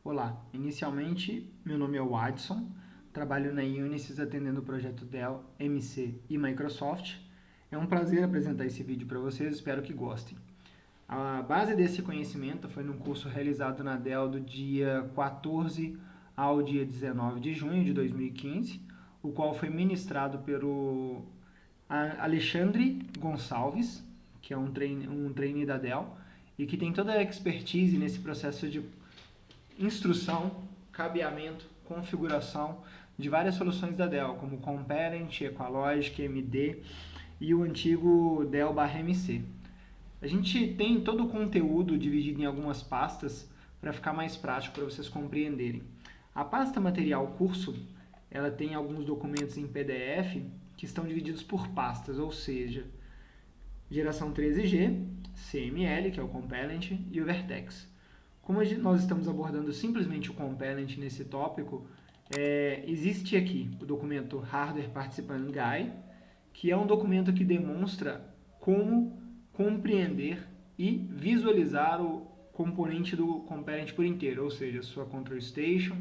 Olá, inicialmente meu nome é Watson, trabalho na Unisys atendendo o projeto Dell, MC e Microsoft. É um prazer apresentar esse vídeo para vocês, espero que gostem. A base desse conhecimento foi num curso realizado na Dell do dia 14 ao dia 19 de junho de 2015, o qual foi ministrado pelo Alexandre Gonçalves, que é um trainee da Dell, e que tem toda a expertise nesse processo de instrução, cabeamento, configuração de várias soluções da Dell, como Comparent, Equalogic, MD e o antigo Dell/MC. A gente tem todo o conteúdo dividido em algumas pastas para ficar mais prático para vocês compreenderem. A pasta material curso, ela tem alguns documentos em PDF que estão divididos por pastas, ou seja, geração 13G, CML, que é o Compellent, e o Vertex. Como nós estamos abordando simplesmente o Compellent nesse tópico, existe aqui o documento Hardware Participant Guide, que é um documento que demonstra como compreender e visualizar o componente do Compellent por inteiro, ou seja, sua Control Station,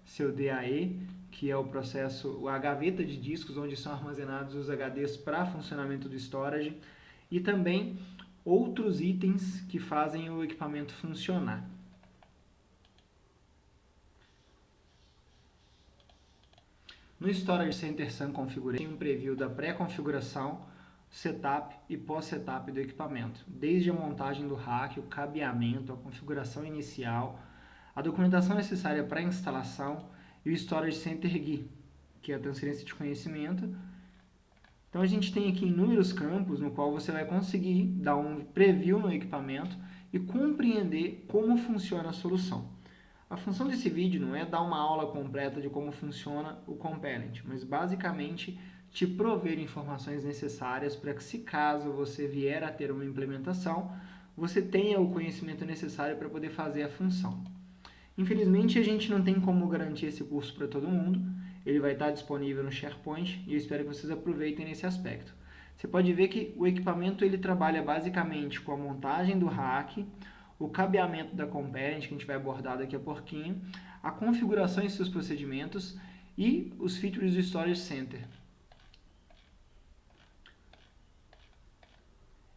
seu DAE, que é o processo, a gaveta de discos onde são armazenados os HDs para funcionamento do storage, e também outros itens que fazem o equipamento funcionar. No Storage Center Sun Configuration tem um preview da pré-configuração, setup e pós-setup do equipamento, desde a montagem do rack, o cabeamento, a configuração inicial, a documentação necessária para a instalação e o Storage Center GUI, que é a transferência de conhecimento. Então a gente tem aqui inúmeros campos no qual você vai conseguir dar um preview no equipamento e compreender como funciona a solução. A função desse vídeo não é dar uma aula completa de como funciona o Compellent, mas basicamente te prover informações necessárias para que, se caso você vier a ter uma implementação, você tenha o conhecimento necessário para poder fazer a função. Infelizmente, a gente não tem como garantir esse curso para todo mundo. Ele vai estar disponível no SharePoint e eu espero que vocês aproveitem nesse aspecto. Você pode ver que o equipamento ele trabalha basicamente com a montagem do rack, o cabeamento da Compellent, que a gente vai abordar daqui a pouquinho, a configuração em seus procedimentos e os features do Storage Center.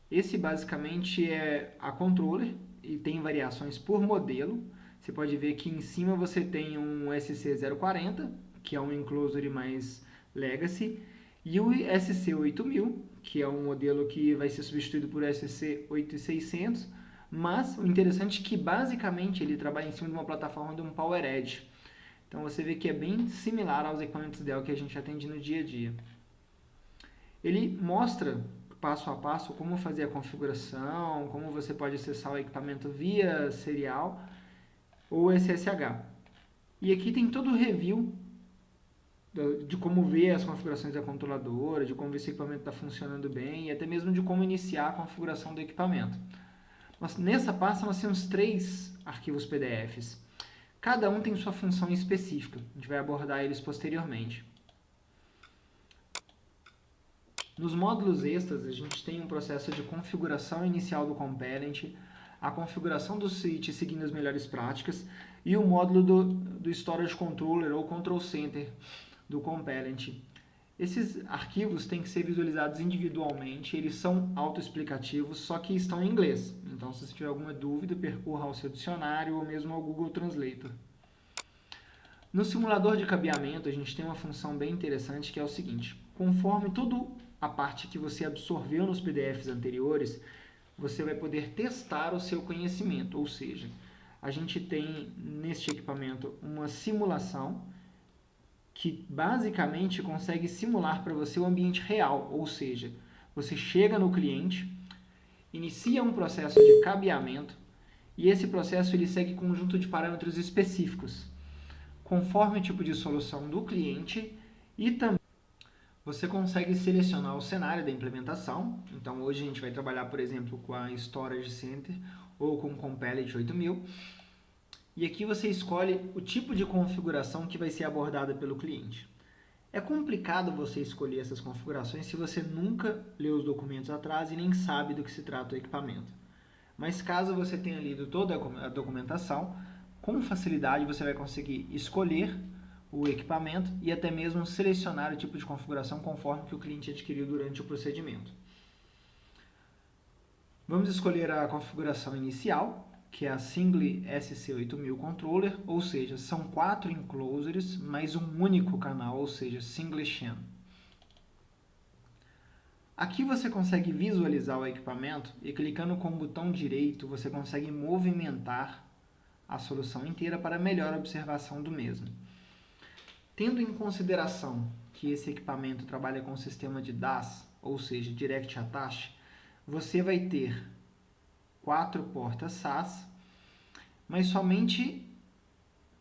Esse basicamente é a controller e tem variações por modelo. Você pode ver que em cima você tem um SC040, que é um enclosure mais legacy, e o SC8000, que é um modelo que vai ser substituído por SC8600, mas o interessante é que basicamente ele trabalha em cima de uma plataforma de um PowerEdge. Então você vê que é bem similar aos equipamentos Dell que a gente atende no dia a dia. Ele mostra passo a passo como fazer a configuração, como você pode acessar o equipamento via serial ou SSH. E aqui tem todo o review de como ver as configurações da controladora, de como ver se o equipamento está funcionando bem e até mesmo de como iniciar a configuração do equipamento. Nessa pasta nós temos 3 arquivos PDFs. Cada um tem sua função específica. A gente vai abordar eles posteriormente. Nos módulos extras, a gente tem um processo de configuração inicial do Compellent, a configuração do switch seguindo as melhores práticas e o módulo do Storage Controller ou Control Center do Compellent. Esses arquivos têm que ser visualizados individualmente, eles são autoexplicativos, só que estão em inglês. Então, se você tiver alguma dúvida, percorra ao seu dicionário ou mesmo ao Google Translator. No simulador de cabeamento, a gente tem uma função bem interessante que é o seguinte: conforme toda a parte que você absorveu nos PDFs anteriores, você vai poder testar o seu conhecimento, ou seja, a gente tem neste equipamento uma simulação que basicamente consegue simular para você o ambiente real, ou seja, você chega no cliente, inicia um processo de cabeamento e esse processo ele segue conjunto de parâmetros específicos, conforme o tipo de solução do cliente e também você consegue selecionar o cenário da implementação. Então hoje a gente vai trabalhar, por exemplo, com a Storage Center ou com o Compellent 8000. E aqui você escolhe o tipo de configuração que vai ser abordada pelo cliente. É complicado você escolher essas configurações se você nunca leu os documentos atrás e nem sabe do que se trata o equipamento. Mas caso você tenha lido toda a documentação, com facilidade você vai conseguir escolher o equipamento e até mesmo selecionar o tipo de configuração conforme que o cliente adquiriu durante o procedimento. Vamos escolher a configuração inicial, que é a Single SC8000 Controller, ou seja, são 4 enclosures mais um único canal, ou seja, Single Channel. Aqui você consegue visualizar o equipamento e clicando com o botão direito você consegue movimentar a solução inteira para melhor observação do mesmo. Tendo em consideração que esse equipamento trabalha com o sistema de DAS, ou seja, Direct Attach, você vai ter 4 portas SAS, mas somente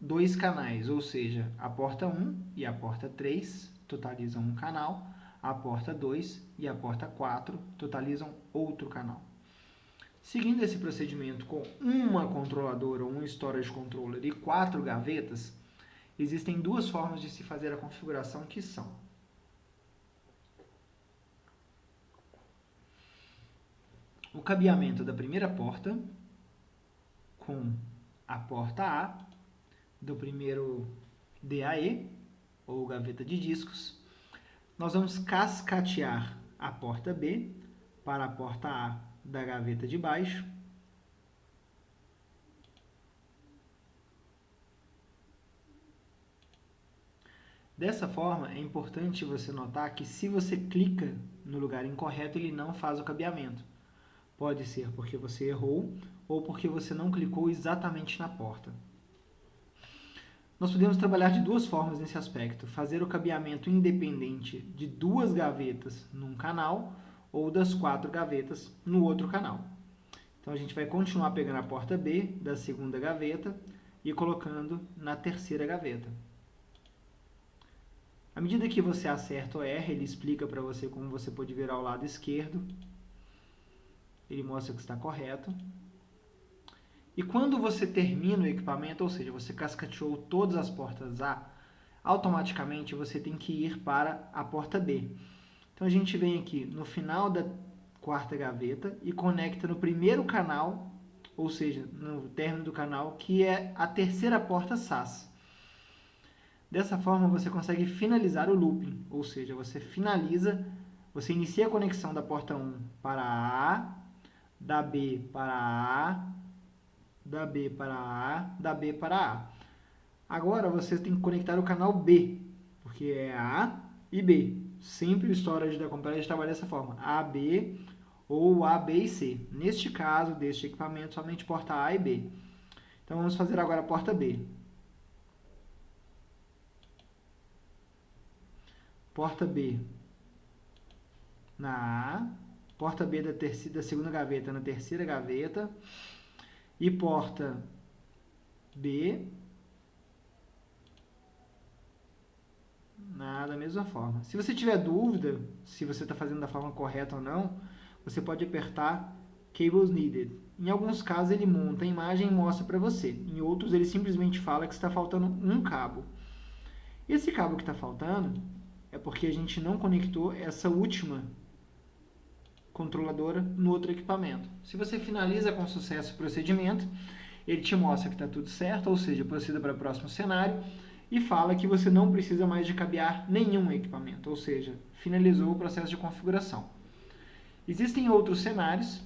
2 canais, ou seja, a porta 1 e a porta 3 totalizam um canal, a porta 2 e a porta 4 totalizam outro canal. Seguindo esse procedimento com uma controladora ou um storage controller e 4 gavetas, existem 2 formas de se fazer a configuração que são: o cabeamento da primeira porta com a porta A do primeiro DAE, ou gaveta de discos. Nós vamos cascatear a porta B para a porta A da gaveta de baixo. Dessa forma, é importante você notar que se você clica no lugar incorreto, ele não faz o cabeamento. Pode ser porque você errou ou porque você não clicou exatamente na porta. Nós podemos trabalhar de 2 formas nesse aspecto: fazer o cabeamento independente de 2 gavetas num canal ou das 4 gavetas no outro canal. Então a gente vai continuar pegando a porta B da segunda gaveta e colocando na terceira gaveta. À medida que você acerta o R, ele explica para você como você pode virar ao lado esquerdo. Ele mostra que está correto. E quando você termina o equipamento, ou seja, você cascateou todas as portas A, automaticamente você tem que ir para a porta B. Então a gente vem aqui no final da 4ª gaveta e conecta no primeiro canal, ou seja, no término do canal, que é a terceira porta SAS. Dessa forma você consegue finalizar o looping, ou seja, você inicia a conexão da porta 1 para A, da B para A, da B para A, da B para A. Agora você tem que conectar o canal B, porque é A e B. Sempre o storage da Compelled trabalha dessa forma: A, B ou A, B e C. Neste caso, deste equipamento, somente porta A e B. Então vamos fazer agora a porta B. Porta B na A, porta B da segunda gaveta na terceira gaveta e porta B da mesma forma. Se você tiver dúvida se você está fazendo da forma correta ou não, você pode apertar Cables Needed. Em alguns casos ele monta a imagem e mostra para você. Em outros ele simplesmente fala que está faltando um cabo. Esse cabo que está faltando é porque a gente não conectou essa última controladora no outro equipamento. Se você finaliza com sucesso o procedimento, ele te mostra que está tudo certo, ou seja, proceda para o próximo cenário e fala que você não precisa mais de cabear nenhum equipamento, ou seja, finalizou o processo de configuração. Existem outros cenários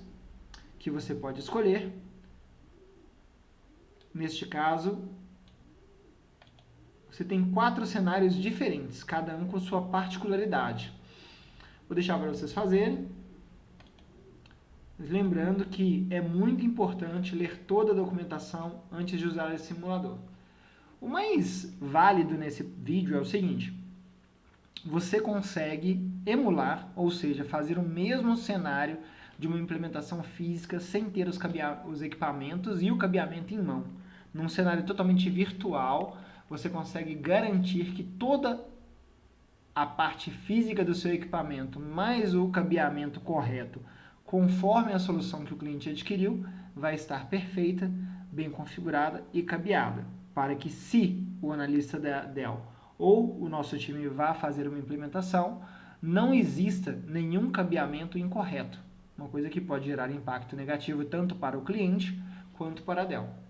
que você pode escolher. Neste caso, você tem 4 cenários diferentes, cada um com sua particularidade. Vou deixar para vocês fazerem. Lembrando que é muito importante ler toda a documentação antes de usar esse simulador. O mais válido nesse vídeo é o seguinte: você consegue emular, ou seja, fazer o mesmo cenário de uma implementação física sem ter os equipamentos e o cabeamento em mão. Num cenário totalmente virtual, você consegue garantir que toda a parte física do seu equipamento, mais o cabeamento correto, conforme a solução que o cliente adquiriu, vai estar perfeita, bem configurada e cabeada, para que se o analista da Dell ou o nosso time vá fazer uma implementação, não exista nenhum cabeamento incorreto, uma coisa que pode gerar impacto negativo tanto para o cliente quanto para a Dell.